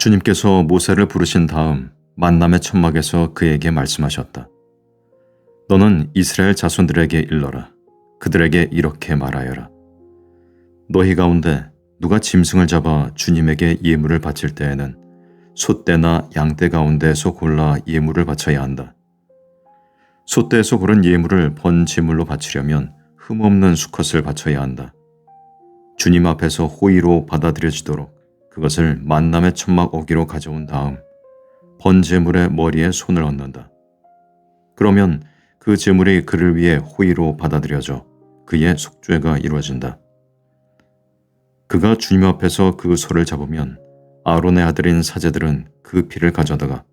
주님께서 모세를 부르신 다음 만남의 천막에서 그에게 말씀하셨다. 너는 이스라엘 자손들에게 일러라. 그들에게 이렇게 말하여라. 너희 가운데 누가 짐승을 잡아 주님에게 예물을 바칠 때에는 숫대나 양떼 가운데에서 골라 예물을 바쳐야 한다. 숫대에서 고른 예물을 번제물로 바치려면 흠없는 수컷을 바쳐야 한다. 주님 앞에서 호의로 받아들여지도록 그것을 만남의 천막 어기로 가져온 다음 번제물의 머리에 손을 얹는다. 그러면 그 제물이 그를 위해 호의로 받아들여져 그의 속죄가 이루어진다. 그가 주님 앞에서 그 소를 잡으면 아론의 아들인 사제들은 그 피를 가져다가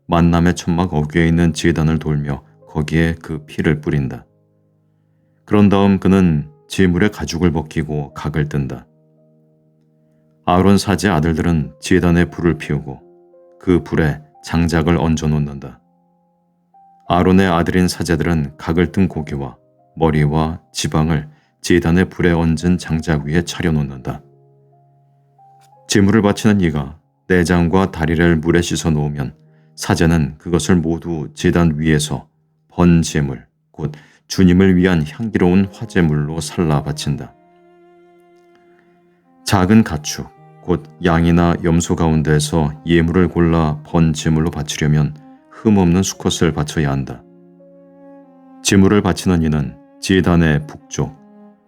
만남의 천막 어귀에 있는 제단을 돌며 거기에 그 피를 뿌린다. 그런 다음 그는 제물의 가죽을 벗기고 각을 뜬다. 아론 사제 아들들은 제단에 불을 피우고 그 불에 장작을 얹어 놓는다. 아론의 아들인 사제들은 각을 뜬 고기와 머리와 지방을 제단의 불에 얹은 장작 위에 차려 놓는다. 제물을 바치는 이가 내장과 다리를 물에 씻어 놓으면 사제는 그것을 모두 제단 위에서 번제물, 곧 주님을 위한 향기로운 화제물로 살라 바친다. 작은 가축, 곧 양이나 염소 가운데에서 예물을 골라 번제물로 바치려면 흠없는 수컷을 바쳐야 한다. 제물을 바치는 이는 제단의 북쪽,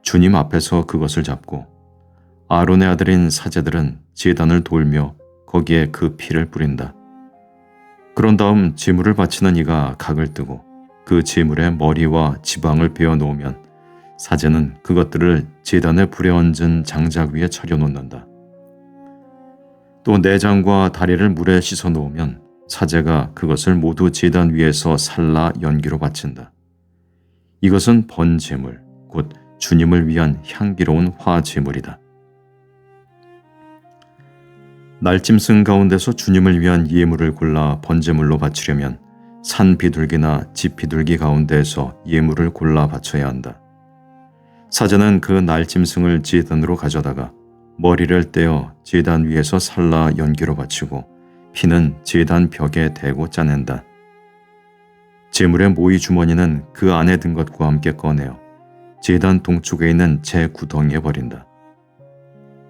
주님 앞에서 그것을 잡고 아론의 아들인 사제들은 제단을 돌며 거기에 그 피를 뿌린다. 그런 다음 제물을 바치는 이가 각을 뜨고 그 제물의 머리와 지방을 베어 놓으면 사제는 그것들을 제단의 불에 얹은 장작 위에 차려 놓는다. 또 내장과 다리를 물에 씻어 놓으면 사제가 그것을 모두 제단 위에서 살라 연기로 바친다. 이것은 번제물, 곧 주님을 위한 향기로운 화제물이다. 날짐승 가운데서 주님을 위한 예물을 골라 번제물로 바치려면 산 비둘기나 집 비둘기 가운데에서 예물을 골라 바쳐야 한다. 사제는 그 날짐승을 제단으로 가져다가 머리를 떼어 제단 위에서 살라 연기로 바치고 피는 제단 벽에 대고 짜낸다. 제물의 모이 주머니는 그 안에 든 것과 함께 꺼내어 제단 동쪽에 있는 재 구덩이에 버린다.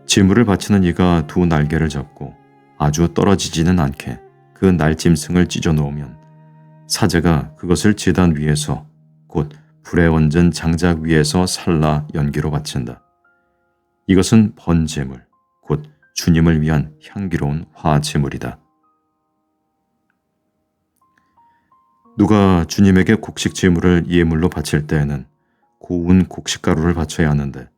제물을 바치는 이가 두 날개를 잡고 아주 떨어지지는 않게 그 날짐승을 찢어 놓으면 사제가 그것을 제단 위에서 곧 불에 얹은 장작 위에서 살라 연기로 바친다. 이것은 번제물, 곧 주님을 위한 향기로운 화제물이다. 누가 주님에게 곡식 제물을 예물로 바칠 때에는 고운 곡식가루를 바쳐야 하는데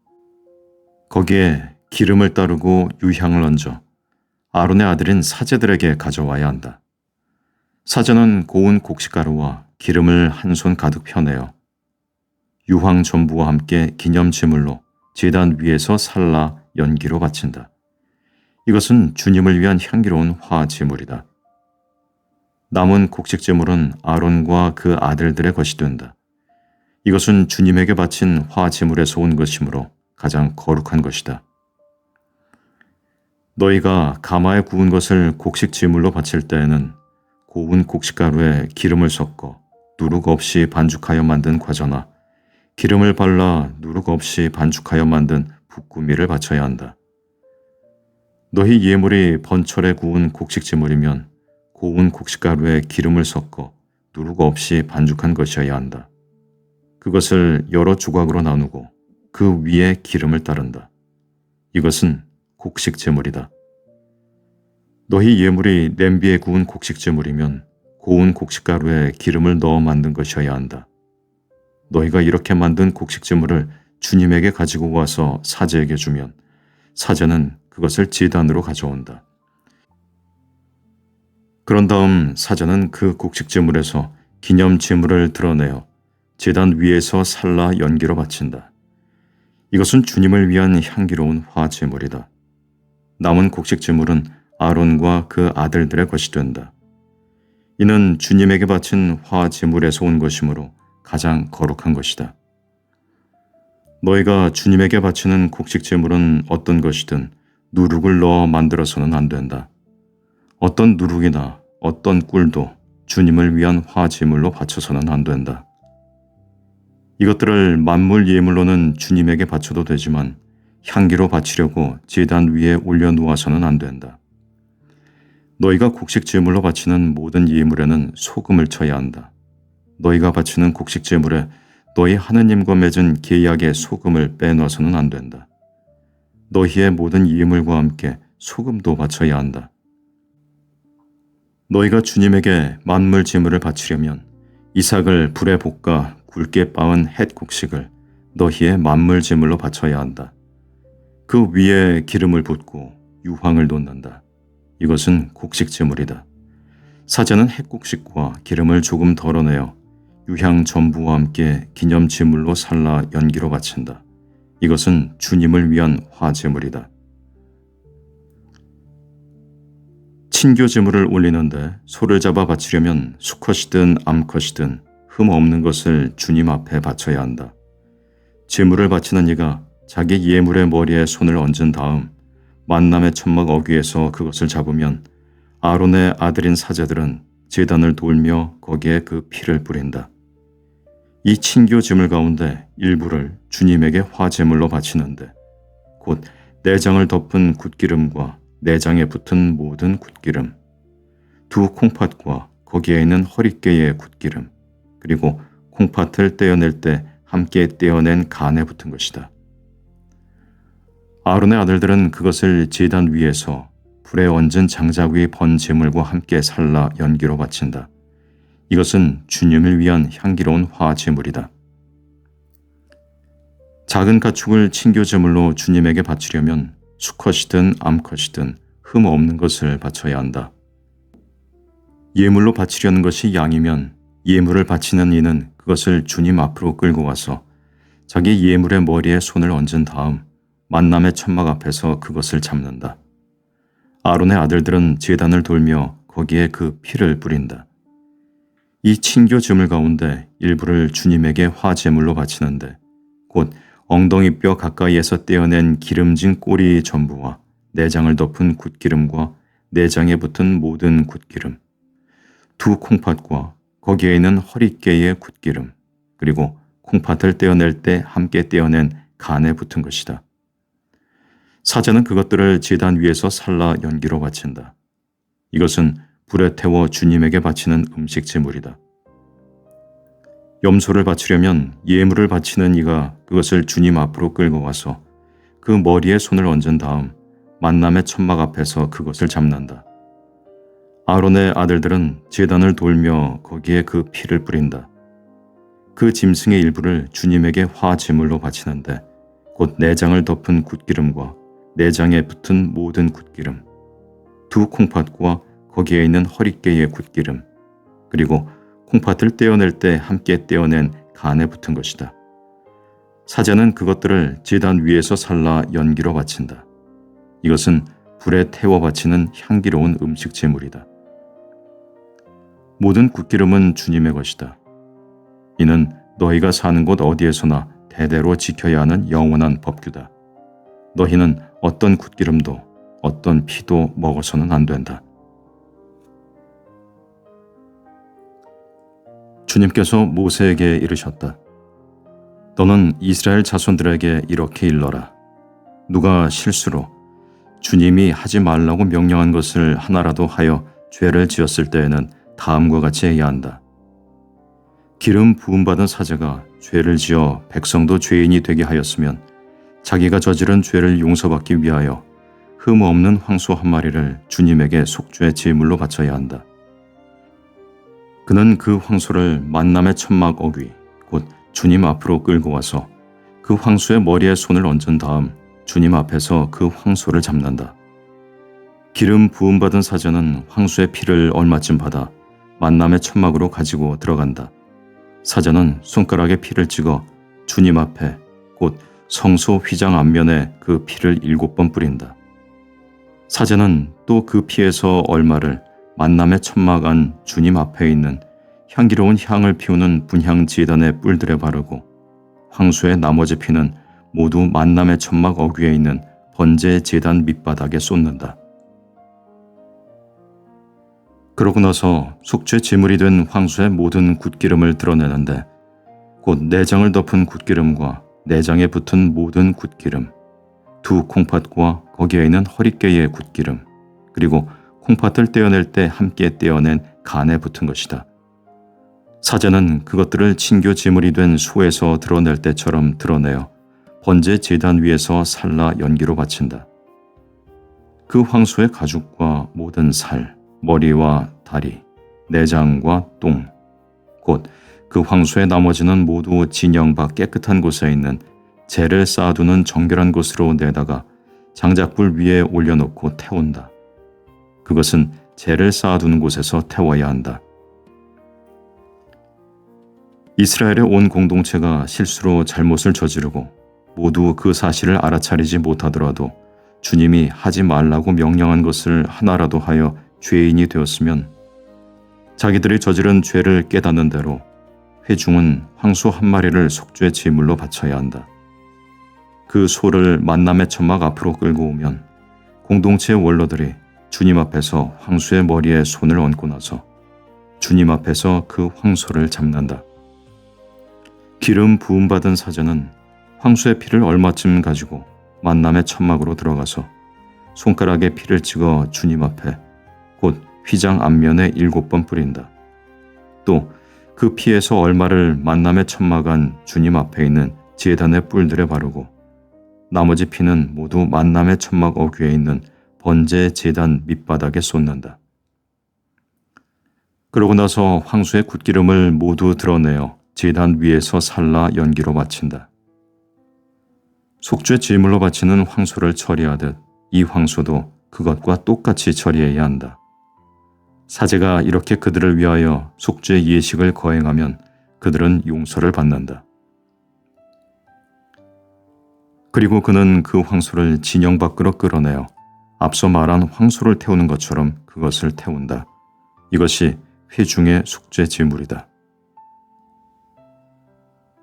거기에 기름을 따르고 유향을 얹어 아론의 아들인 사제들에게 가져와야 한다. 사제는 고운 곡식가루와 기름을 한 손 가득 펴내어 유황 전부와 함께 기념 제물로 제단 위에서 살라 연기로 바친다. 이것은 주님을 위한 향기로운 화제물이다. 남은 곡식 제물은 아론과 그 아들들의 것이 된다. 이것은 주님에게 바친 화제물에서 온 것이므로 가장 거룩한 것이다. 너희가 가마에 구운 것을 곡식 제물로 바칠 때에는 고운 곡식가루에 기름을 섞어 누룩 없이 반죽하여 만든 과자나 기름을 발라 누룩 없이 반죽하여 만든 붓구미를 바쳐야 한다. 너희 예물이 번철에 구운 곡식 제물이면 고운 곡식가루에 기름을 섞어 누룩 없이 반죽한 것이어야 한다. 그것을 여러 조각으로 나누고 그 위에 기름을 따른다. 이것은 곡식 제물이다. 너희 예물이 냄비에 구운 곡식 제물이면 고운 곡식가루에 기름을 넣어 만든 것이어야 한다. 너희가 이렇게 만든 곡식 제물을 주님에게 가지고 와서 사제에게 주면 사제는 그것을 제단으로 가져온다. 그런 다음 사제는 그 곡식 제물에서 기념 제물을 드러내어 제단 위에서 살라 연기로 바친다. 이것은 주님을 위한 향기로운 화제물이다. 남은 곡식 제물은 아론과 그 아들들의 것이 된다. 이는 주님에게 바친 화제물에서 온 것이므로 가장 거룩한 것이다. 너희가 주님에게 바치는 곡식 제물은 어떤 것이든 누룩을 넣어 만들어서는 안 된다. 어떤 누룩이나 어떤 꿀도 주님을 위한 화제물로 바쳐서는 안 된다. 이것들을 만물 예물로는 주님에게 바쳐도 되지만 향기로 바치려고 제단 위에 올려놓아서는 안 된다. 너희가 곡식 제물로 바치는 모든 예물에는 소금을 쳐야 한다. 너희가 바치는 곡식 제물에 너희 하느님과 맺은 계약의 소금을 빼놓아서는 안 된다. 너희의 모든 예물과 함께 소금도 바쳐야 한다. 너희가 주님에게 만물 제물을 바치려면 이삭을 불에 볶아 굵게 빻은 햇 곡식을 너희의 만물 제물로 바쳐야 한다. 그 위에 기름을 붓고 유황을 놓는다. 이것은 곡식 제물이다. 사제는 햇 곡식과 기름을 조금 덜어내어 유향 전부와 함께 기념 제물로 살라 연기로 바친다. 이것은 주님을 위한 화제물이다. 친교 제물을 올리는데 소를 잡아 바치려면 수컷이든 암컷이든 흠 없는 것을 주님 앞에 바쳐야 한다. 제물을 바치는 이가 자기 예물의 머리에 손을 얹은 다음 만남의 천막 어귀에서 그것을 잡으면 아론의 아들인 사제들은 제단을 돌며 거기에 그 피를 뿌린다. 이 친교 제물 가운데 일부를 주님에게 화제물로 바치는데 곧 내장을 덮은 굿기름과 내장에 붙은 모든 굿기름, 두 콩팥과 거기에 있는 허리깨의 굿기름, 그리고 콩팥을 떼어낼 때 함께 떼어낸 간에 붙은 것이다. 아론의 아들들은 그것을 제단 위에서 불에 얹은 장작 위 번 제물과 함께 살라 연기로 바친다. 이것은 주님을 위한 향기로운 화제물이다. 작은 가축을 친교 제물로 주님에게 바치려면 수컷이든 암컷이든 흠 없는 것을 바쳐야 한다. 예물로 바치려는 것이 양이면 예물을 바치는 이는 그것을 주님 앞으로 끌고 가서 자기 예물의 머리에 손을 얹은 다음 만남의 천막 앞에서 그것을 잡는다. 아론의 아들들은 제단을 돌며 거기에 그 피를 뿌린다. 이 친교 제물 가운데 일부를 주님에게 화제물로 바치는데 곧 엉덩이 뼈 가까이에서 떼어낸 기름진 꼬리 전부와 내장을 덮은 굿기름과 내장에 붙은 모든 굿기름, 두 콩팥과 거기에 있는 허리깨의 굿기름, 그리고 콩팥을 떼어낼 때 함께 떼어낸 간에 붙은 것이다. 사제는 그것들을 제단 위에서 살라 연기로 바친다. 이것은 불에 태워 주님에게 바치는 음식 제물이다. 염소를 바치려면 예물을 바치는 이가 그것을 주님 앞으로 끌고 가서 그 머리에 손을 얹은 다음 만남의 천막 앞에서 그것을 잡는다. 아론의 아들들은 제단을 돌며 거기에 그 피를 뿌린다. 그 짐승의 일부를 주님에게 화제물로 바치는데 곧 내장을 덮은 굿기름과 내장에 붙은 모든 굿기름, 두 콩팥과 거기에 있는 허리깨의 굿기름, 그리고 콩팥을 떼어낼 때 함께 떼어낸 간에 붙은 것이다. 사제는 그것들을 제단 위에서 살라 연기로 바친다. 이것은 불에 태워 바치는 향기로운 음식 제물이다. 모든 굿기름은 주님의 것이다. 이는 너희가 사는 곳 어디에서나 대대로 지켜야 하는 영원한 법규다. 너희는 어떤 굿기름도 어떤 피도 먹어서는 안 된다. 주님께서 모세에게 이르셨다. 너는 이스라엘 자손들에게 이렇게 일러라. 누가 실수로 주님이 하지 말라고 명령한 것을 하나라도 하여 죄를 지었을 때에는 다음과 같이 해야 한다. 기름 부음받은 사제가 죄를 지어 백성도 죄인이 되게 하였으면 자기가 저지른 죄를 용서받기 위하여 흠 없는 황소 한 마리를 주님에게 속죄 제물로 바쳐야 한다. 그는 그 황소를 만남의 천막 어귀 곧 주님 앞으로 끌고 와서 그 황소의 머리에 손을 얹은 다음 주님 앞에서 그 황소를 잡는다. 기름 부음받은 사제는 황소의 피를 얼마쯤 받아 만남의 천막으로 가지고 들어간다. 사제는 손가락에 피를 찍어 주님 앞에 곧 성소 휘장 앞면에 그 피를 7번 뿌린다. 사제는 또 그 피에서 얼마를 만남의 천막 안 주님 앞에 있는 향기로운 향을 피우는 분향 제단의 뿔들에 바르고 황소의 나머지 피는 모두 만남의 천막 어귀에 있는 번제 제단 밑바닥에 쏟는다. 그러고 나서 속죄 제물이 된 황소의 모든 굿기름을 드러내는데 곧 내장을 덮은 굿기름과 내장에 붙은 모든 굿기름, 두 콩팥과 거기에 있는 허리깨의 굿기름, 그리고 콩팥을 떼어낼 때 함께 떼어낸 간에 붙은 것이다. 사제는 그것들을 친교 제물이 된 소에서 드러낼 때처럼 드러내어 번제 제단 위에서 살라 연기로 바친다. 그 황소의 가죽과 모든 살, 머리와 다리, 내장과 똥, 곧 그 황소의 나머지는 모두 진영 밖 깨끗한 곳에 있는 재를 쌓아두는 정결한 곳으로 내다가 장작불 위에 올려놓고 태운다. 그것은 재를 쌓아두는 곳에서 태워야 한다. 이스라엘의 온 공동체가 실수로 잘못을 저지르고 모두 그 사실을 알아차리지 못하더라도 주님이 하지 말라고 명령한 것을 하나라도 하여 죄인이 되었으면 자기들이 저지른 죄를 깨닫는 대로 회중은 황소 한 마리를 속죄 제물로 바쳐야 한다. 그 소를 만남의 천막 앞으로 끌고 오면 공동체의 원로들이 주님 앞에서 황소의 머리에 손을 얹고 나서 주님 앞에서 그 황소를 잡는다. 기름 부음받은 사제는 황소의 피를 얼마쯤 가지고 만남의 천막으로 들어가서 손가락에 피를 찍어 주님 앞에 곧 휘장 앞면에 7번 뿌린다. 또 그 피에서 얼마를 만남의 천막 안 주님 앞에 있는 제단의 뿔들에 바르고 나머지 피는 모두 만남의 천막 어귀에 있는 번제 제단 밑바닥에 쏟는다. 그러고 나서 황소의 굿기름을 모두 드러내어 제단 위에서 살라 연기로 바친다. 속죄 제물로 바치는 황소를 처리하듯 이 황소도 그것과 똑같이 처리해야 한다. 사제가 이렇게 그들을 위하여 속죄 예식을 거행하면 그들은 용서를 받는다. 그리고 그는 그 황소를 진영 밖으로 끌어내어 앞서 말한 황소를 태우는 것처럼 그것을 태운다. 이것이 회중의 속죄 제물이다.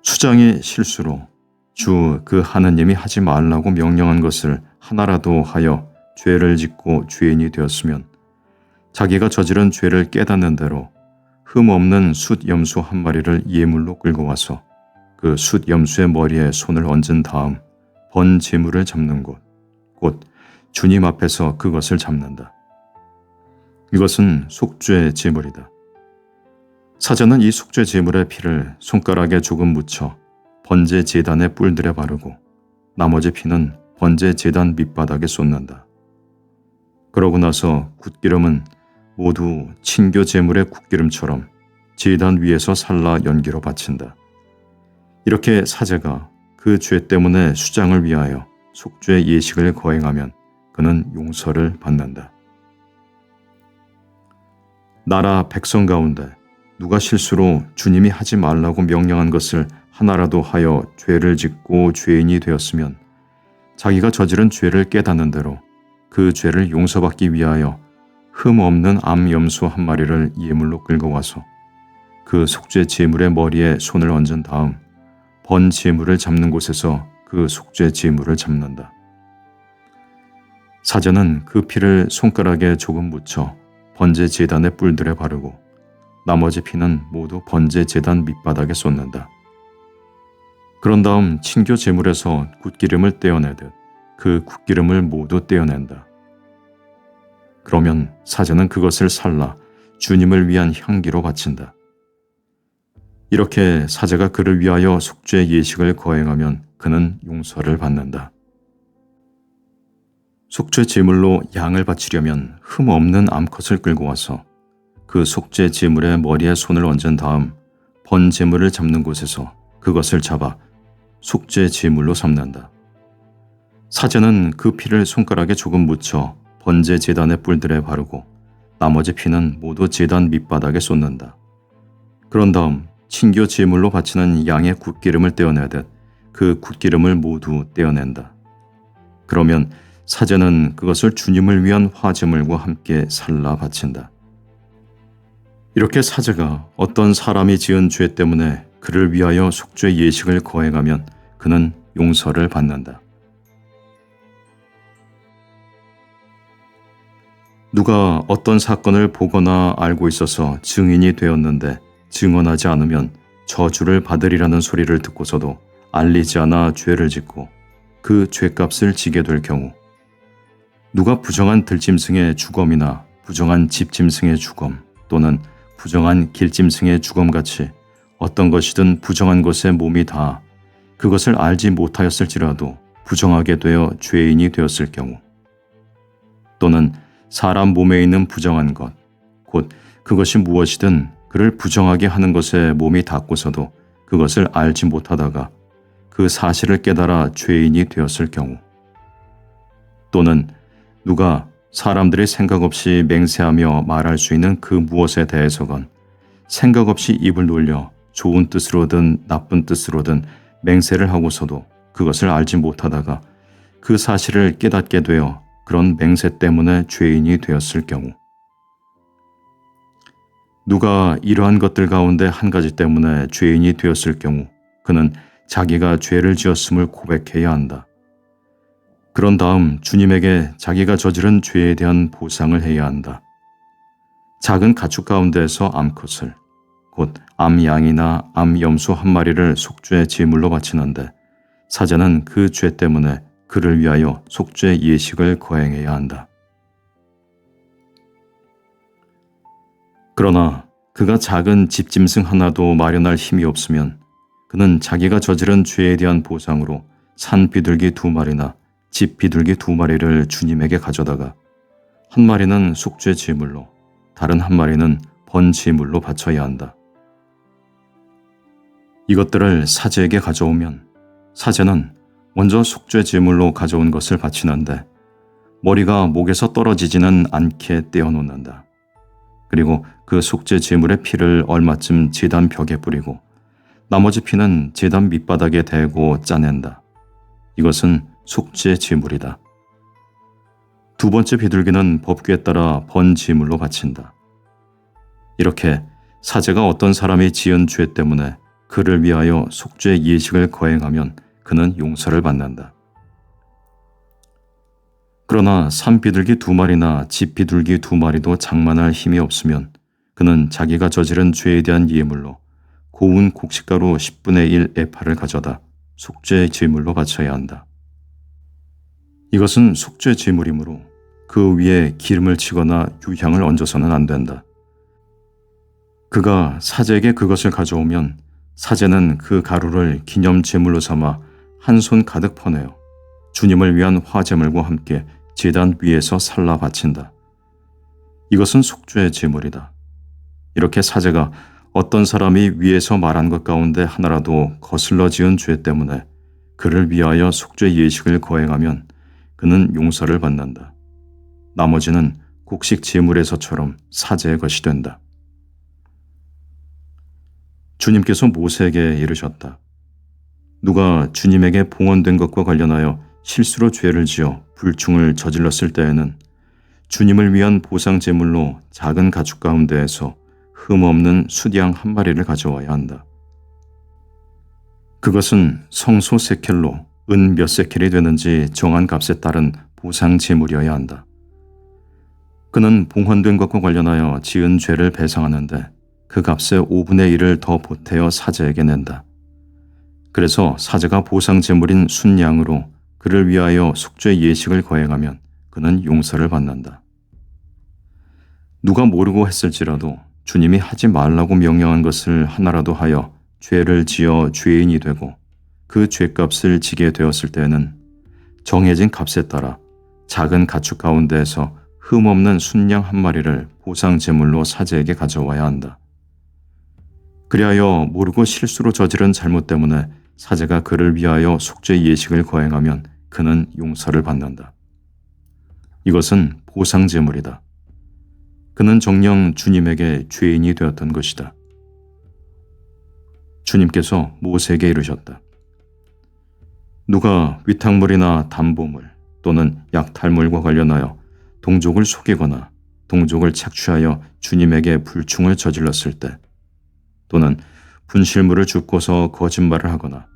수장이 실수로 주 그 하느님이 하지 말라고 명령한 것을 하나라도 하여 죄를 짓고 죄인이 되었으면 자기가 저지른 죄를 깨닫는 대로 흠없는 숫 염소 한 마리를 예물로 끌고 와서 그 숫 염소의 머리에 손을 얹은 다음 번 제물을 잡는 곳, 곧 주님 앞에서 그것을 잡는다. 이것은 속죄 제물이다. 사제는 이 속죄 제물의 피를 손가락에 조금 묻혀 번제 제단의 뿔들에 바르고 나머지 피는 번제 제단 밑바닥에 쏟는다. 그러고 나서 굿기름은 모두 친교 제물의 굿기름처럼 제단 위에서 살라 연기로 바친다. 이렇게 사제가 그 죄 때문에 수장을 위하여 속죄 예식을 거행하면 그는 용서를 받는다. 나라 백성 가운데 누가 실수로 주님이 하지 말라고 명령한 것을 하나라도 하여 죄를 짓고 죄인이 되었으면 자기가 저지른 죄를 깨닫는 대로 그 죄를 용서받기 위하여 흠없는 암염소 한 마리를 예물로 끌고 와서 그 속죄 제물의 머리에 손을 얹은 다음 번 제물을 잡는 곳에서 그 속죄 제물을 잡는다. 사제는 그 피를 손가락에 조금 묻혀 번제 제단의 뿔들에 바르고 나머지 피는 모두 번제 제단 밑바닥에 쏟는다. 그런 다음 친교 제물에서 굿기름을 떼어내듯 그 굿기름을 모두 떼어낸다. 그러면 사제는 그것을 살라 주님을 위한 향기로 바친다. 이렇게 사제가 그를 위하여 속죄 예식을 거행하면 그는 용서를 받는다. 속죄 제물로 양을 바치려면 흠 없는 암컷을 끌고 와서 그 속죄 제물의 머리에 손을 얹은 다음 번 제물을 잡는 곳에서 그것을 잡아 속죄 제물로 삼는다. 사제는 그 피를 손가락에 조금 묻혀 번제 제단의 뿔들에 바르고 나머지 피는 모두 제단 밑바닥에 쏟는다. 그런 다음 친교 제물로 바치는 양의 굿기름을 떼어내듯 그 굿기름을 모두 떼어낸다. 그러면 사제는 그것을 주님을 위한 화제물과 함께 살라 바친다. 이렇게 사제가 어떤 사람이 지은 죄 때문에 그를 위하여 속죄 예식을 거행하면 그는 용서를 받는다. 누가 어떤 사건을 보거나 알고 있어서 증인이 되었는데 증언하지 않으면 저주를 받으리라는 소리를 듣고서도 알리지 않아 죄를 짓고 그 죄값을 지게 될 경우, 누가 부정한 들짐승의 주검이나 부정한 집짐승의 주검 또는 부정한 길짐승의 주검같이 어떤 것이든 부정한 것에 몸이 닿아 그것을 알지 못하였을지라도 부정하게 되어 죄인이 되었을 경우, 또는 사람 몸에 있는 부정한 것, 곧 그것이 무엇이든 그를 부정하게 하는 것에 몸이 닿고서도 그것을 알지 못하다가 그 사실을 깨달아 죄인이 되었을 경우, 또는 누가 사람들이 생각 없이 맹세하며 말할 수 있는 그 무엇에 대해서건 생각 없이 입을 놀려 좋은 뜻으로든 나쁜 뜻으로든 맹세를 하고서도 그것을 알지 못하다가 그 사실을 깨닫게 되어 그런 맹세 때문에 죄인이 되었을 경우, 누가 이러한 것들 가운데 한 가지 때문에 죄인이 되었을 경우 그는 자기가 죄를 지었음을 고백해야 한다. 그런 다음 주님에게 자기가 저지른 죄에 대한 보상을 해야 한다. 작은 가축 가운데에서 암컷을, 곧 암양이나 암염소 한 마리를 속죄 제물로 바치는데 사제는 그 죄 때문에 그를 위하여 속죄 예식을 거행해야 한다. 그러나 그가 작은 집짐승 하나도 마련할 힘이 없으면 그는 자기가 저지른 죄에 대한 보상으로 산 비둘기 2마리나 집 비둘기 2마리를 주님에게 가져다가 한 마리는 속죄 제물로 다른 한 마리는 번 제물로 바쳐야 한다. 이것들을 사제에게 가져오면 사제는 먼저 속죄 제물로 가져온 것을 바치는데 머리가 목에서 떨어지지는 않게 떼어놓는다. 그리고 그 속죄 제물의 피를 얼마쯤 제단 벽에 뿌리고 나머지 피는 제단 밑바닥에 대고 짜낸다. 이것은 속죄 제물이다. 두 번째 비둘기는 법규에 따라 번 제물로 바친다. 이렇게 사제가 어떤 사람이 지은 죄 때문에 그를 위하여 속죄 예식을 거행하면 그는 용서를 받는다. 그러나 산 비둘기 2마리나 집 비둘기 2마리도 장만할 힘이 없으면 그는 자기가 저지른 죄에 대한 예물로 고운 곡식가루 10분의 1 에파를 가져다 속죄 제물로 바쳐야 한다. 이것은 속죄 제물이므로 그 위에 기름을 치거나 유향을 얹어서는 안 된다. 그가 사제에게 그것을 가져오면 사제는 그 가루를 기념 제물로 삼아 한 손 가득 퍼내어 주님을 위한 화제물과 함께 제단 위에서 살라 바친다. 이것은 속죄 제물이다. 이렇게 사제가 어떤 사람이 위에서 말한 것 가운데 하나라도 거슬러 지은 죄 때문에 그를 위하여 속죄 예식을 거행하면 그는 용서를 받는다. 나머지는 곡식 제물에서처럼 사제의 것이 된다. 주님께서 모세에게 이르셨다. 누가 주님에게 봉헌된 것과 관련하여 실수로 죄를 지어 불충을 저질렀을 때에는 주님을 위한 보상 제물로 작은 가축 가운데에서 흠 없는 숫양 1마리를 가져와야 한다. 그것은 성소 세켈로 은 몇 세켈이 되는지 정한 값에 따른 보상 제물이어야 한다. 그는 봉헌된 것과 관련하여 지은 죄를 배상하는데 그 값의 5분의 1을 더 보태어 사제에게 낸다. 그래서 사제가 보상 제물인 순양으로 그를 위하여 속죄 예식을 거행하면 그는 용서를 받는다. 누가 모르고 했을지라도 주님이 하지 말라고 명령한 것을 하나라도 하여 죄를 지어 죄인이 되고 그 죄값을 지게 되었을 때에는 정해진 값에 따라 작은 가축 가운데에서 흠없는 순양 1마리를 보상 제물로 사제에게 가져와야 한다. 그리하여 모르고 실수로 저지른 잘못 때문에 사제가 그를 위하여 속죄 예식을 거행하면 그는 용서를 받는다. 이것은 보상 제물이다. 그는 정녕 주님에게 죄인이 되었던 것이다. 주님께서 모세에게 이르셨다. 누가 위탁물이나 담보물 또는 약탈물과 관련하여 동족을 속이거나 동족을 착취하여 주님에게 불충을 저질렀을 때 또는 분실물을 줍고서 거짓말을 하거나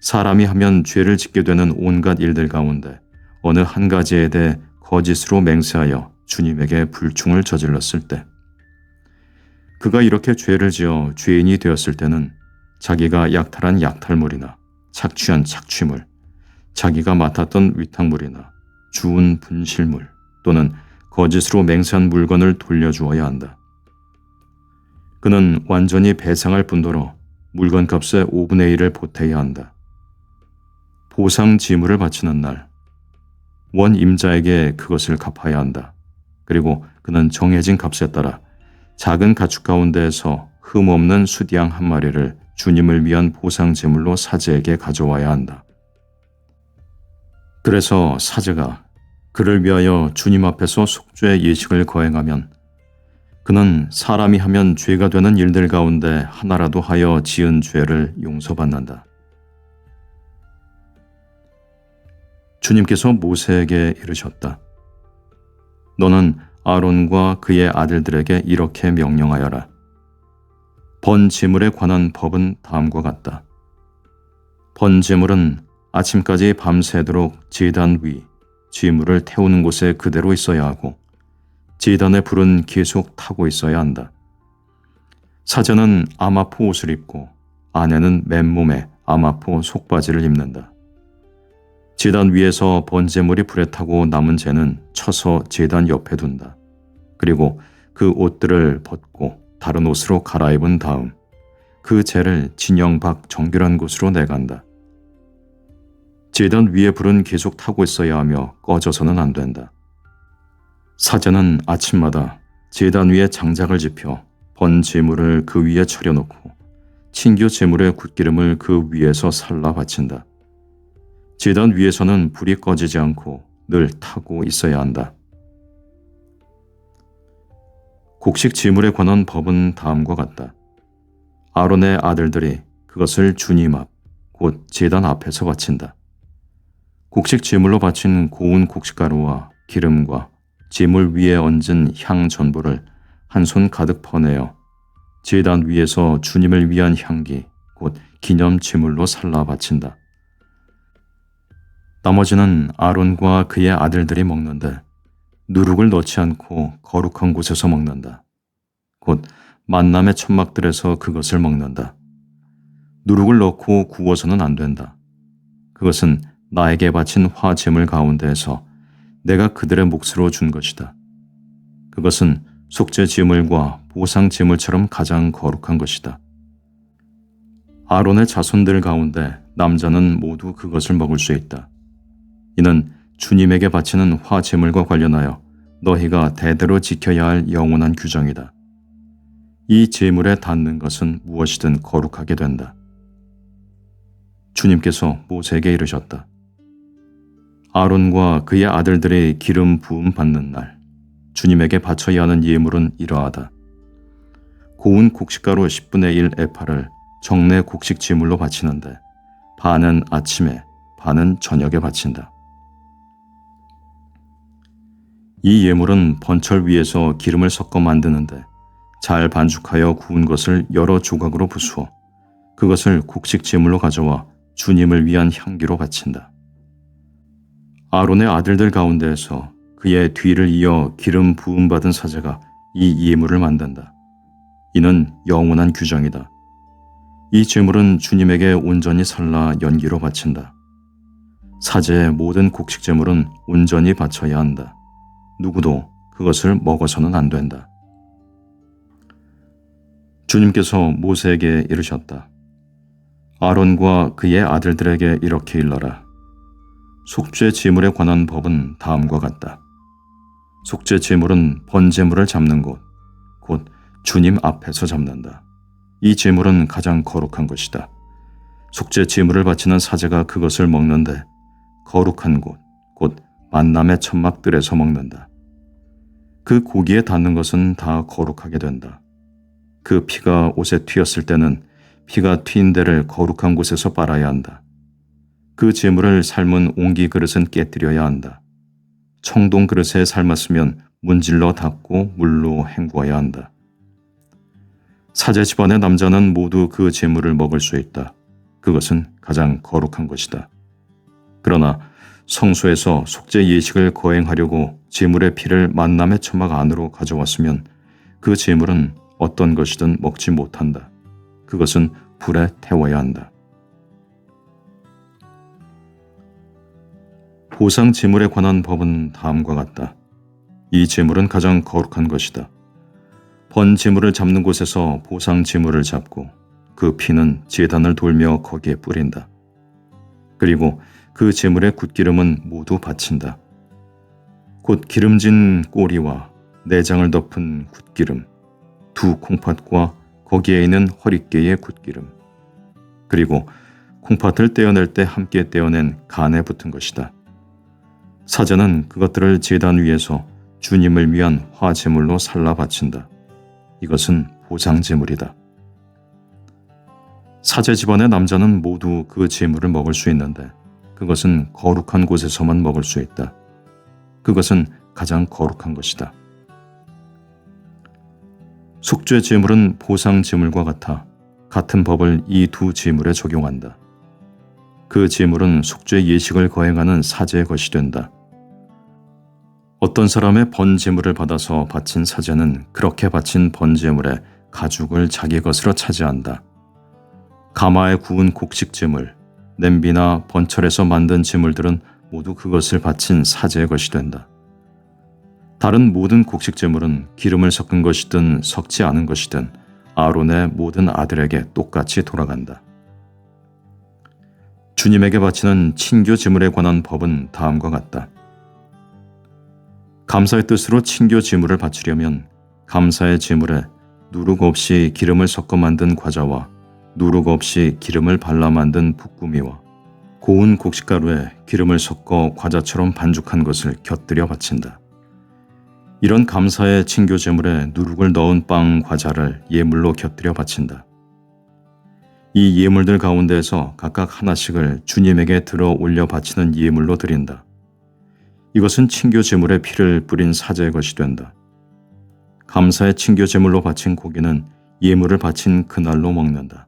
사람이 하면 죄를 짓게 되는 온갖 일들 가운데 어느 한 가지에 대해 거짓으로 맹세하여 주님에게 불충을 저질렀을 때, 그가 이렇게 죄를 지어 죄인이 되었을 때는 자기가 약탈한 약탈물이나 착취한 착취물, 자기가 맡았던 위탁물이나 주운 분실물 또는 거짓으로 맹세한 물건을 돌려주어야 한다. 그는 완전히 배상할 뿐더러 물건값의 5분의 1을 보태야 한다. 보상 지물을 바치는 날, 원 임자에게 그것을 갚아야 한다. 그리고 그는 정해진 값에 따라 작은 가축 가운데에서 흠없는 숫양 한 마리를 주님을 위한 보상 제물로 사제에게 가져와야 한다. 그래서 사제가 그를 위하여 주님 앞에서 속죄 예식을 거행하면 그는 사람이 하면 죄가 되는 일들 가운데 하나라도 하여 지은 죄를 용서받는다. 주님께서 모세에게 이르셨다. 너는 아론과 그의 아들들에게 이렇게 명령하여라. 번제물에 관한 법은 다음과 같다. 번제물은 아침까지 밤새도록 제단 위 제물을 태우는 곳에 그대로 있어야 하고 제단의 불은 계속 타고 있어야 한다. 사제는 아마포 옷을 입고 아내는 맨몸에 아마포 속바지를 입는다. 제단 위에서 번제물이 불에 타고 남은 재는 쳐서 제단 옆에 둔다. 그리고 그 옷들을 벗고 다른 옷으로 갈아입은 다음 그 재를 진영 밖 정결한 곳으로 내간다. 제단 위에 불은 계속 타고 있어야 하며 꺼져서는 안 된다. 사제는 아침마다 제단 위에 장작을 지펴 번 제물을 그 위에 차려놓고 친교 제물의 굿기름을 그 위에서 살라 바친다. 제단 위에서는 불이 꺼지지 않고 늘 타고 있어야 한다. 곡식 제물에 관한 법은 다음과 같다. 아론의 아들들이 그것을 주님 앞, 곧 제단 앞에서 바친다. 곡식 제물로 바친 고운 곡식가루와 기름과 제물 위에 얹은 향 전부를 한 손 가득 퍼내어 제단 위에서 주님을 위한 향기, 곧 기념 제물로 살라 바친다. 나머지는 아론과 그의 아들들이 먹는데 누룩을 넣지 않고 거룩한 곳에서 먹는다. 곧 만남의 천막들에서 그것을 먹는다. 누룩을 넣고 구워서는 안 된다. 그것은 나에게 바친 화 제물 가운데에서 내가 그들의 몫으로 준 것이다. 그것은 속죄 제물과 보상 제물처럼 가장 거룩한 것이다. 아론의 자손들 가운데 남자는 모두 그것을 먹을 수 있다. 이는 주님에게 바치는 화 제물과 관련하여 너희가 대대로 지켜야 할 영원한 규정이다. 이 제물에 닿는 것은 무엇이든 거룩하게 된다. 주님께서 모세에게 이르셨다. 아론과 그의 아들들의 기름 부음 받는 날 주님에게 바쳐야 하는 예물은 이러하다. 고운 곡식가루 10분의 1 에파를 정례 곡식 제물로 바치는데 반은 아침에 반은 저녁에 바친다. 이 예물은 번철 위에서 기름을 섞어 만드는데 잘 반죽하여 구운 것을 여러 조각으로 부수어 그것을 곡식 제물로 가져와 주님을 위한 향기로 바친다. 아론의 아들들 가운데에서 그의 뒤를 이어 기름 부음받은 사제가 이 예물을 만든다. 이는 영원한 규정이다. 이 제물은 주님에게 온전히 살라 연기로 바친다. 사제의 모든 곡식 제물은 온전히 바쳐야 한다. 누구도 그것을 먹어서는 안 된다. 주님께서 모세에게 이르셨다. 아론과 그의 아들들에게 이렇게 일러라. 속죄 제물에 관한 법은 다음과 같다. 속죄 제물은 번제물을 잡는 곳, 곧 주님 앞에서 잡는다. 이 제물은 가장 거룩한 것이다. 속죄 제물을 바치는 사제가 그것을 먹는데 거룩한 곳, 곧 만남의 천막들에서 먹는다. 그 고기에 닿는 것은 다 거룩하게 된다. 그 피가 옷에 튀었을 때는 피가 튄 데를 거룩한 곳에서 빨아야 한다. 그 제물을 삶은 옹기 그릇은 깨뜨려야 한다. 청동 그릇에 삶았으면 문질러 닦고 물로 헹구어야 한다. 사제 집안의 남자는 모두 그 제물을 먹을 수 있다. 그것은 가장 거룩한 것이다. 그러나 성소에서 속죄 예식을 거행하려고 제물의 피를 만남의 초막 안으로 가져왔으면 그 제물은 어떤 것이든 먹지 못한다. 그것은 불에 태워야 한다. 보상 제물에 관한 법은 다음과 같다. 이 제물은 가장 거룩한 것이다. 번 제물을 잡는 곳에서 보상 제물을 잡고 그 피는 제단을 돌며 거기에 뿌린다. 그리고 그 제물의 굿기름은 모두 바친다. 곧 기름진 꼬리와 내장을 덮은 굿기름, 두 콩팥과 거기에 있는 허리깨의 굿기름, 그리고 콩팥을 떼어낼 때 함께 떼어낸 간에 붙은 것이다. 사제는 그것들을 제단 위에서 주님을 위한 화제물로 살라 바친다. 이것은 보상제물이다. 사제 집안의 남자는 모두 그 제물을 먹을 수 있는데 그것은 거룩한 곳에서만 먹을 수 있다. 그것은 가장 거룩한 것이다. 속죄 제물은 보상 제물과 같아 같은 법을 이 두 제물에 적용한다. 그 제물은 속죄 예식을 거행하는 사제의 것이 된다. 어떤 사람의 번제물을 받아서 바친 사제는 그렇게 바친 번제물의 가죽을 자기 것으로 차지한다. 가마에 구운 곡식제물, 냄비나 번철에서 만든 제물들은 모두 그것을 바친 사제의 것이 된다. 다른 모든 곡식제물은 기름을 섞은 것이든 섞지 않은 것이든 아론의 모든 아들에게 똑같이 돌아간다. 주님에게 바치는 친교 제물에 관한 법은 다음과 같다. 감사의 뜻으로 친교 제물을 바치려면 감사의 제물에 누룩 없이 기름을 섞어 만든 과자와 누룩 없이 기름을 발라 만든 붓구미와 고운 곡식가루에 기름을 섞어 과자처럼 반죽한 것을 곁들여 바친다. 이런 감사의 친교 제물에 누룩을 넣은 빵 과자를 예물로 곁들여 바친다. 이 예물들 가운데에서 각각 하나씩을 주님에게 들어 올려 바치는 예물로 드린다. 이것은 친교 제물에 피를 뿌린 사제의 것이 된다. 감사의 친교 제물로 바친 고기는 예물을 바친 그날로 먹는다.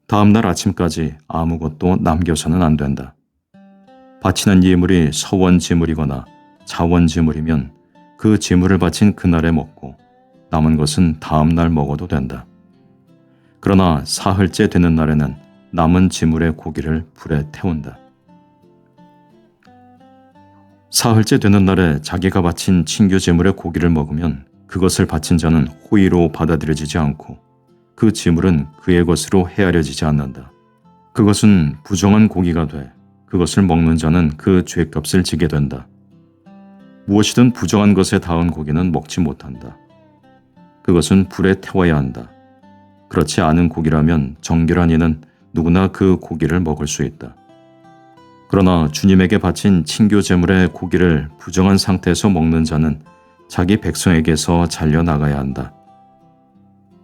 다음 날 아침까지 아무것도 남겨서는 안 된다. 바치는 예물이 서원 제물이거나 자원 제물이면 그 제물을 바친 그날에 먹고 남은 것은 다음 날 먹어도 된다. 그러나 사흘째 되는 날에는 남은 제물의 고기를 불에 태운다. 사흘째 되는 날에 자기가 바친 친교 제물의 고기를 먹으면 그것을 바친 자는 호의로 받아들여지지 않고 그 제물은 그의 것으로 헤아려지지 않는다. 그것은 부정한 고기가 돼 그것을 먹는 자는 그 죄값을 지게 된다. 무엇이든 부정한 것에 닿은 고기는 먹지 못한다. 그것은 불에 태워야 한다. 그렇지 않은 고기라면 정결한 이는 누구나 그 고기를 먹을 수 있다. 그러나 주님에게 바친 친교 제물의 고기를 부정한 상태에서 먹는 자는 자기 백성에게서 잘려나가야 한다.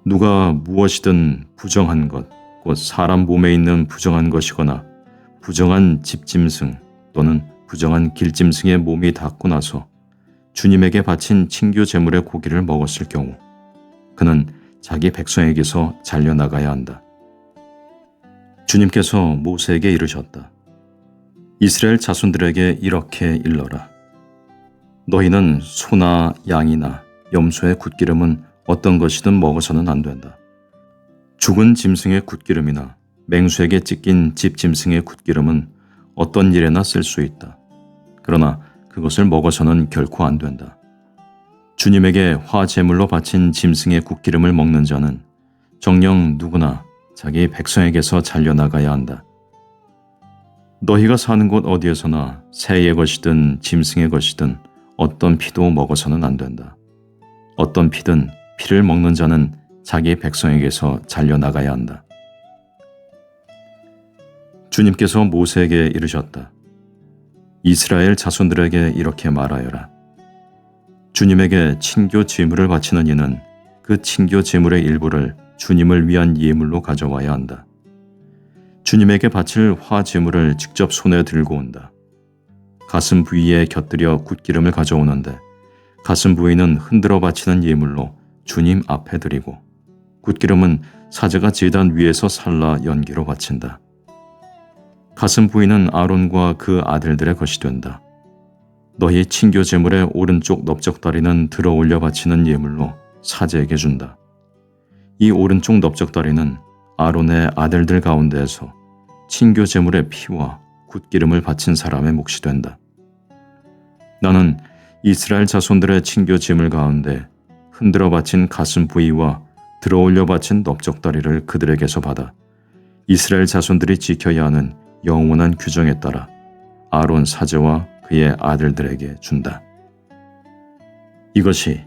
누가 무엇이든 부정한 것, 곧 사람 몸에 있는 부정한 것이거나 부정한 집짐승 또는 부정한 길짐승의 몸이 닿고 나서 주님에게 바친 친교 제물의 고기를 먹었을 경우 그는 자기 백성에게서 잘려나가야 한다. 주님께서 모세에게 이르셨다. 이스라엘 자손들에게 이렇게 일러라. 너희는 소나 양이나 염소의 굿기름은 어떤 것이든 먹어서는 안 된다. 죽은 짐승의 굿기름이나 맹수에게 찢긴 집짐승의 굿기름은 어떤 일에나 쓸 수 있다. 그러나 그것을 먹어서는 결코 안 된다. 주님에게 화제물로 바친 짐승의 굿기름을 먹는 자는 정녕 누구나 자기 백성에게서 잘려나가야 한다. 너희가 사는 곳 어디에서나 새의 것이든 짐승의 것이든 어떤 피도 먹어서는 안 된다. 어떤 피든 피를 먹는 자는 자기 백성에게서 잘려나가야 한다. 주님께서 모세에게 이르셨다. 이스라엘 자손들에게 이렇게 말하여라. 주님에게 친교 제물을 바치는 이는 그 친교 제물의 일부를 주님을 위한 예물로 가져와야 한다. 주님에게 바칠 화 제물을 직접 손에 들고 온다. 가슴 부위에 곁들여 굿기름을 가져오는데 가슴 부위는 흔들어 바치는 예물로 주님 앞에 드리고 굿기름은 사제가 제단 위에서 살라 연기로 바친다. 가슴 부위는 아론과 그 아들들의 것이 된다. 너희 친교 제물의 오른쪽 넓적다리는 들어 올려 바치는 예물로 사제에게 준다. 이 오른쪽 넓적다리는 아론의 아들들 가운데에서 친교 제물의 피와 굿기름을 바친 사람의 몫이 된다. 나는 이스라엘 자손들의 친교 제물 가운데 흔들어 바친 가슴 부위와 들어 올려 바친 넓적다리를 그들에게서 받아 이스라엘 자손들이 지켜야 하는 영원한 규정에 따라 아론 사제와 그의 아들들에게 준다. 이것이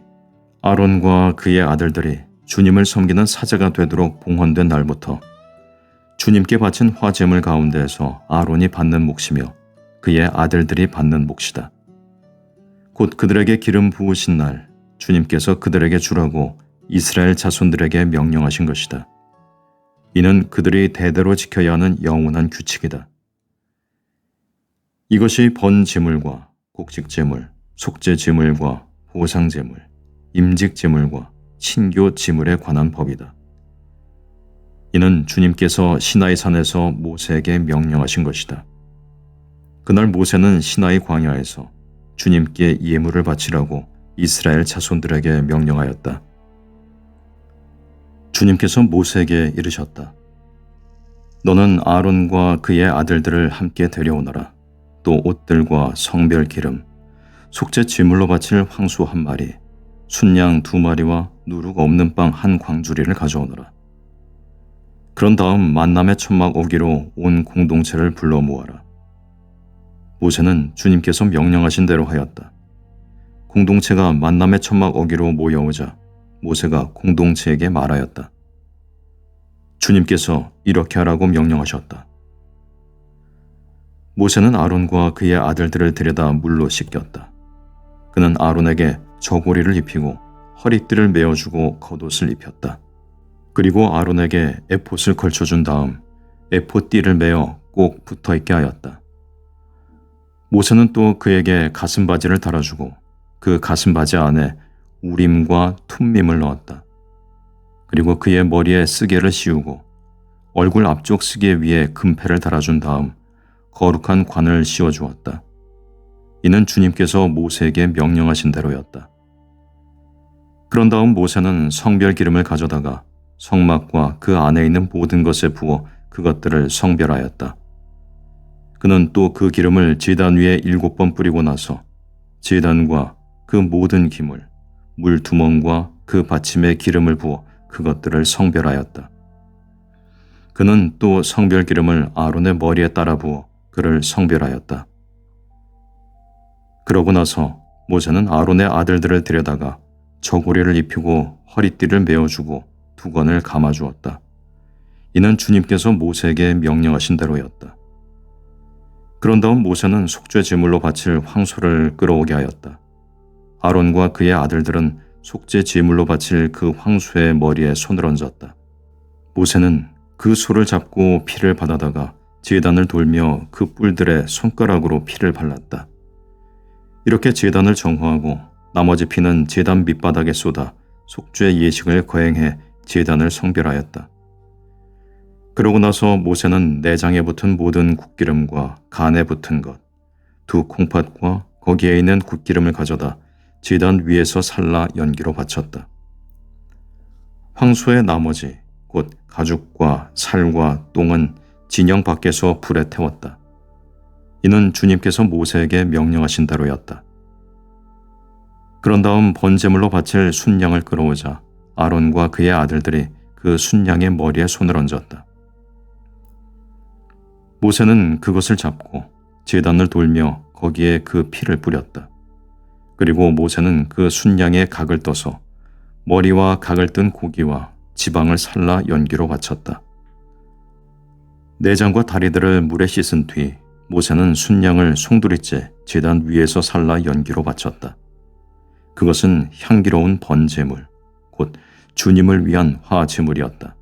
아론과 그의 아들들이 주님을 섬기는 사제가 되도록 봉헌된 날부터 주님께 바친 화제물 가운데에서 아론이 받는 몫이며 그의 아들들이 받는 몫이다. 곧 그들에게 기름 부으신 날 주님께서 그들에게 주라고 이스라엘 자손들에게 명령하신 것이다. 이는 그들이 대대로 지켜야 하는 영원한 규칙이다. 이것이 번제물과 곡식제물, 속죄제물과 보상제물, 임직제물과 친교제물에 관한 법이다. 이는 주님께서 시나이 산에서 모세에게 명령하신 것이다. 그날 모세는 시나이 광야에서 주님께 예물을 바치라고 이스라엘 자손들에게 명령하였다. 주님께서 모세에게 이르셨다. 너는 아론과 그의 아들들을 함께 데려오너라. 또 옷들과 성별 기름, 속죄 제물로 바칠 황소 1마리, 순양 2마리와 누룩 없는 빵 1광주리를 가져오너라. 그런 다음 만남의 천막 오기로 온 공동체를 불러 모아라. 모세는 주님께서 명령하신 대로 하였다. 공동체가 만남의 천막 오기로 모여오자 모세가 공동체에게 말하였다. 주님께서 이렇게 하라고 명령하셨다. 모세는 아론과 그의 아들들을 데려다 물로 씻겼다. 그는 아론에게 저고리를 입히고 허리띠를 메어주고 겉옷을 입혔다. 그리고 아론에게 에봇을 걸쳐준 다음 에봇띠를 메어 꼭 붙어있게 하였다. 모세는 또 그에게 가슴바지를 달아주고 그 가슴바지 안에 우림과 툼밈을 넣었다. 그리고 그의 머리에 쓰개를 씌우고 얼굴 앞쪽 쓰개 위에 금패를 달아준 다음 거룩한 관을 씌워주었다. 이는 주님께서 모세에게 명령하신 대로였다. 그런 다음 모세는 성별 기름을 가져다가 성막과 그 안에 있는 모든 것에 부어 그것들을 성별하였다. 그는 또 그 기름을 제단 위에 7번 뿌리고 나서 제단과 그 모든 기물, 물두멍과 그 받침에 기름을 부어 그것들을 성별하였다. 그는 또 성별 기름을 아론의 머리에 따라 부어 그를 성별하였다. 그러고 나서 모세는 아론의 아들들을 데려다가 저고리를 입히고 허리띠를 메어주고 두건을 감아주었다. 이는 주님께서 모세에게 명령하신 대로였다. 그런 다음 모세는 속죄 제물로 바칠 황소를 끌어오게 하였다. 아론과 그의 아들들은 속죄 제물로 바칠 그 황소의 머리에 손을 얹었다. 모세는 그 소를 잡고 피를 받아다가 제단을 돌며 그 뿔들에 손가락으로 피를 발랐다. 이렇게 제단을 정화하고 나머지 피는 제단 밑바닥에 쏟아 속죄 예식을 거행해 제단을 성별하였다. 그러고 나서 모세는 내장에 붙은 모든 굿기름과 간에 붙은 것, 두 콩팥과 거기에 있는 굿기름을 가져다 제단 위에서 살라 연기로 바쳤다. 황소의 나머지 곧 가죽과 살과 똥은 진영 밖에서 불에 태웠다. 이는 주님께서 모세에게 명령하신 대로였다. 그런 다음 번제물로 바칠 순양을 끌어오자 아론과 그의 아들들이 그 순양의 머리에 손을 얹었다. 모세는 그것을 잡고 제단을 돌며 거기에 그 피를 뿌렸다. 그리고 모세는 그 순양의 각을 떠서 머리와 각을 뜬 고기와 지방을 살라 연기로 바쳤다. 내장과 다리들을 물에 씻은 뒤 모세는 순양을 송두리째 제단 위에서 살라 연기로 바쳤다. 그것은 향기로운 번제물, 곧 주님을 위한 화제물이었다.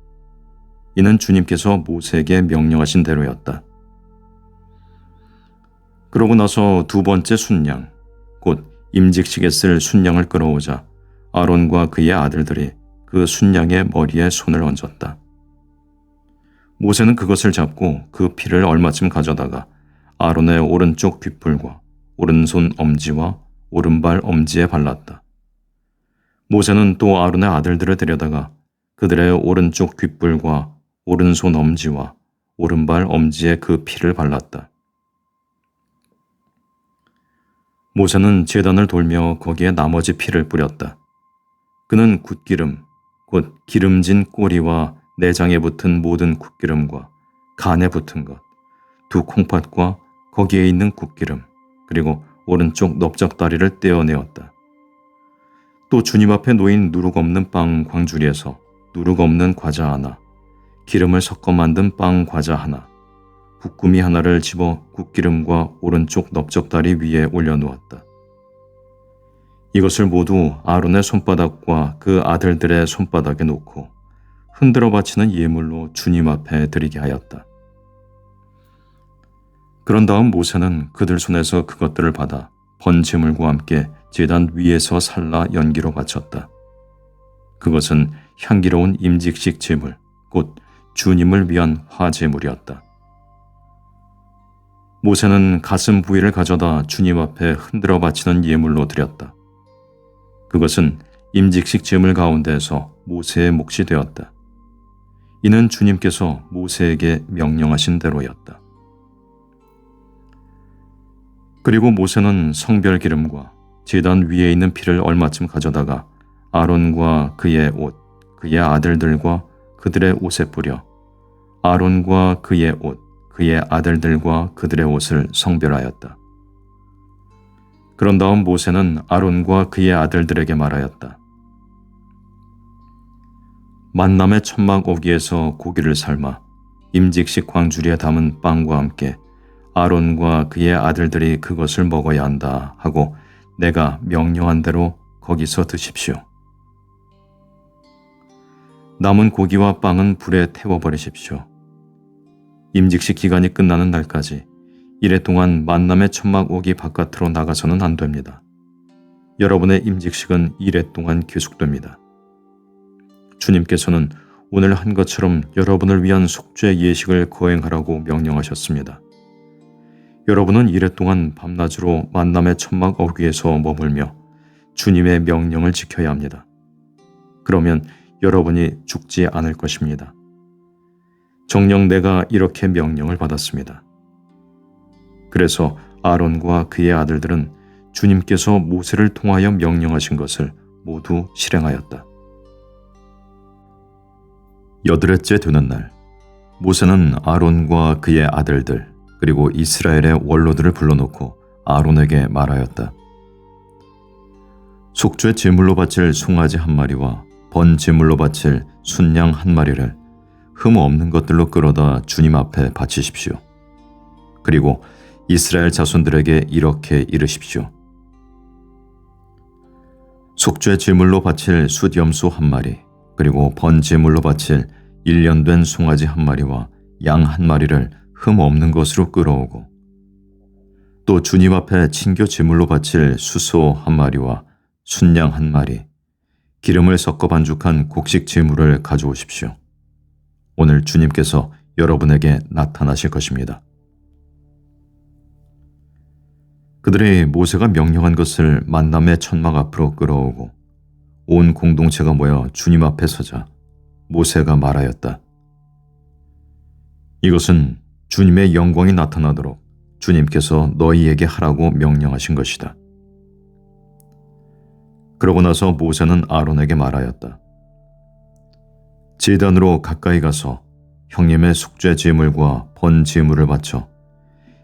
이는 주님께서 모세에게 명령하신 대로였다. 그러고 나서 두 번째 순양, 곧 임직식에 쓸 순양을 끌어오자 아론과 그의 아들들이 그 순양의 머리에 손을 얹었다. 모세는 그것을 잡고 그 피를 얼마쯤 가져다가 아론의 오른쪽 귓불과 오른손 엄지와 오른발 엄지에 발랐다. 모세는 또 아론의 아들들을 데려다가 그들의 오른쪽 귓불과 오른손 엄지와 오른발 엄지에 그 피를 발랐다. 모세는 제단을 돌며 거기에 나머지 피를 뿌렸다. 그는 굿기름, 곧 기름진 꼬리와 내장에 붙은 모든 굿기름과 간에 붙은 것, 두 콩팥과 거기에 있는 굿기름, 그리고 오른쪽 넓적다리를 떼어내었다. 또 주님 앞에 놓인 누룩 없는 빵 광주리에서 누룩 없는 과자 하나, 기름을 섞어 만든 빵 과자 하나, 붓구미 하나를 집어 굿기름과 오른쪽 넓적다리 위에 올려놓았다. 이것을 모두 아론의 손바닥과 그 아들들의 손바닥에 놓고 흔들어 바치는 예물로 주님 앞에 드리게 하였다. 그런 다음 모세는 그들 손에서 그것들을 받아 번제물과 함께 제단 위에서 살라 연기로 바쳤다. 그것은 향기로운 임직식 제물, 곧 주님을 위한 화제물이었다. 모세는 가슴 부위를 가져다 주님 앞에 흔들어 바치는 예물로 드렸다. 그것은 임직식 제물 가운데에서 모세의 몫이 되었다. 이는 주님께서 모세에게 명령하신 대로였다. 그리고 모세는 성별 기름과 제단 위에 있는 피를 얼마쯤 가져다가 아론과 그의 옷, 그의 아들들과 그들의 옷에 뿌려 아론과 그의 옷, 그의 아들들과 그들의 옷을 성별하였다. 그런 다음 모세는 아론과 그의 아들들에게 말하였다. 만남의 천막 오기에서 고기를 삶아 임직식 광주리에 담은 빵과 함께 아론과 그의 아들들이 그것을 먹어야 한다 하고 내가 명령한 대로 거기서 드십시오. 남은 고기와 빵은 불에 태워버리십시오. 임직식 기간이 끝나는 날까지 이래 동안 만남의 천막 오기 바깥으로 나가서는 안 됩니다. 여러분의 임직식은 이래 동안 계속됩니다. 주님께서는 오늘 한 것처럼 여러분을 위한 속죄 예식을 거행하라고 명령하셨습니다. 여러분은 이래 동안 밤낮으로 만남의 천막 어귀에서 머물며 주님의 명령을 지켜야 합니다. 그러면 여러분이 죽지 않을 것입니다. 정녕 내가 이렇게 명령을 받았습니다. 그래서 아론과 그의 아들들은 주님께서 모세를 통하여 명령하신 것을 모두 실행하였다. 여드렛째 되는 날, 모세는 아론과 그의 아들들 그리고 이스라엘의 원로들을 불러놓고 아론에게 말하였다. 속죄 제물로 바칠 송아지 한 마리와 번 제물로 바칠 순양 한 마리를 흠 없는 것들로 끌어다 주님 앞에 바치십시오. 그리고 이스라엘 자손들에게 이렇게 이르십시오. 속죄 제물로 바칠 숫염소 한 마리, 그리고 번 제물로 바칠 1년 된 송아지 한 마리와 양 한 마리를 흠 없는 것으로 끌어오고, 또 주님 앞에 친교 제물로 바칠 수소 한 마리와 순양 한 마리, 기름을 섞어 반죽한 곡식 제물을 가져오십시오. 오늘 주님께서 여러분에게 나타나실 것입니다. 그들이 모세가 명령한 것을 만남의 천막 앞으로 끌어오고 온 공동체가 모여 주님 앞에 서자 모세가 말하였다. 이것은 주님의 영광이 나타나도록 주님께서 너희에게 하라고 명령하신 것이다. 그러고 나서 모세는 아론에게 말하였다. 제단으로 가까이 가서 형님의 속죄 제물과 번 제물을 바쳐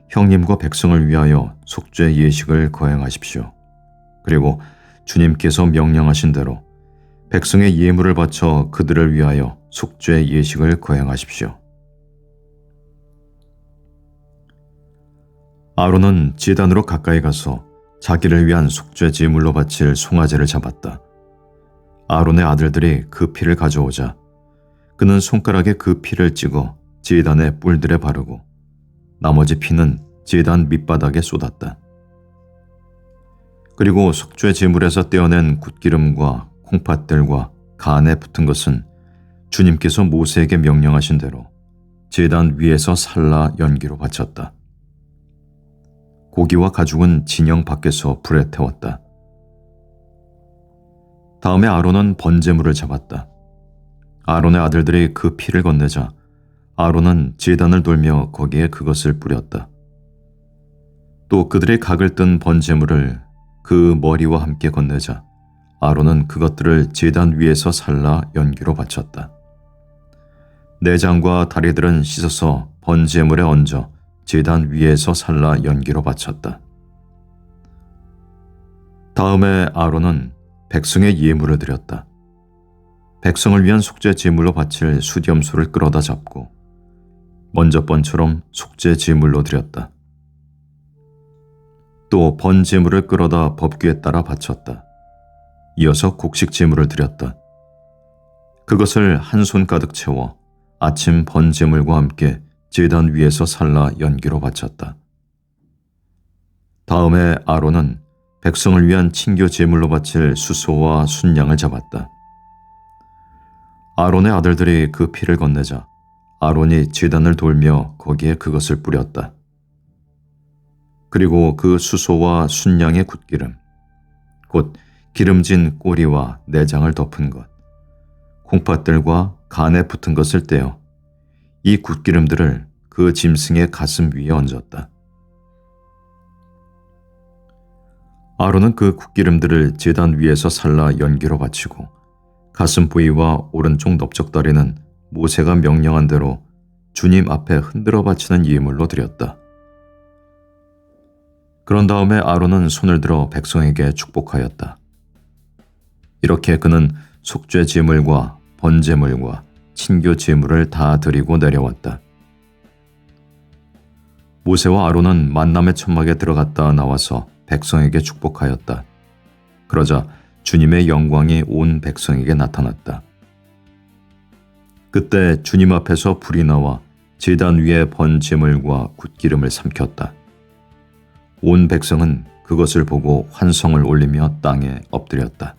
형님과 백성을 위하여 속죄 예식을 거행하십시오. 그리고 주님께서 명령하신 대로 백성의 예물을 바쳐 그들을 위하여 속죄 예식을 거행하십시오. 아론은 제단으로 가까이 가서 자기를 위한 속죄 제물로 바칠 송아지를 잡았다. 아론의 아들들이 그 피를 가져오자 그는 손가락에 그 피를 찍어 제단의 뿔들에 바르고 나머지 피는 제단 밑바닥에 쏟았다. 그리고 속죄 제물에서 떼어낸 굿기름과 콩팥들과 간에 붙은 것은 주님께서 모세에게 명령하신 대로 제단 위에서 살라 연기로 바쳤다. 고기와 가죽은 진영 밖에서 불에 태웠다. 다음에 아론은 번제물을 잡았다. 아론의 아들들이 그 피를 건네자 아론은 제단을 돌며 거기에 그것을 뿌렸다. 또 그들의 각을 뜬 번제물을 그 머리와 함께 건네자 아론은 그것들을 제단 위에서 살라 연기로 바쳤다. 내장과 다리들은 씻어서 번제물에 얹어 제단 위에서 살라 연기로 바쳤다. 다음에 아론은 백성의 예물을 드렸다. 백성을 위한 속죄 제물로 바칠 수염소를 끌어다 잡고 먼저 번처럼 속죄 제물로 드렸다. 또 번제물을 끌어다 법규에 따라 바쳤다. 이어서 곡식 제물을 드렸다. 그것을 한 손 가득 채워 아침 번제물과 함께 제단 위에서 살라 연기로 바쳤다. 다음에 아론은 백성을 위한 친교 제물로 바칠 수소와 순양을 잡았다. 아론의 아들들이 그 피를 건네자 아론이 제단을 돌며 거기에 그것을 뿌렸다. 그리고 그 수소와 순양의 굿기름, 곧 기름진 꼬리와 내장을 덮은 것, 콩팥들과 간에 붙은 것을 떼어 이 굿기름들을 그 짐승의 가슴 위에 얹었다. 아론은 그 굿기름들을 제단 위에서 살라 연기로 바치고 가슴 부위와 오른쪽 넓적다리는 모세가 명령한 대로 주님 앞에 흔들어 바치는 예물로 드렸다. 그런 다음에 아론은 손을 들어 백성에게 축복하였다. 이렇게 그는 속죄 제물과 번제물과 친교 제물을 다 드리고 내려왔다. 모세와 아론은 만남의 천막에 들어갔다 나와서 백성에게 축복하였다. 그러자 주님의 영광이 온 백성에게 나타났다. 그때 주님 앞에서 불이 나와 제단 위에 번제물과 굿기름을 삼켰다. 온 백성은 그것을 보고 환성을 올리며 땅에 엎드렸다.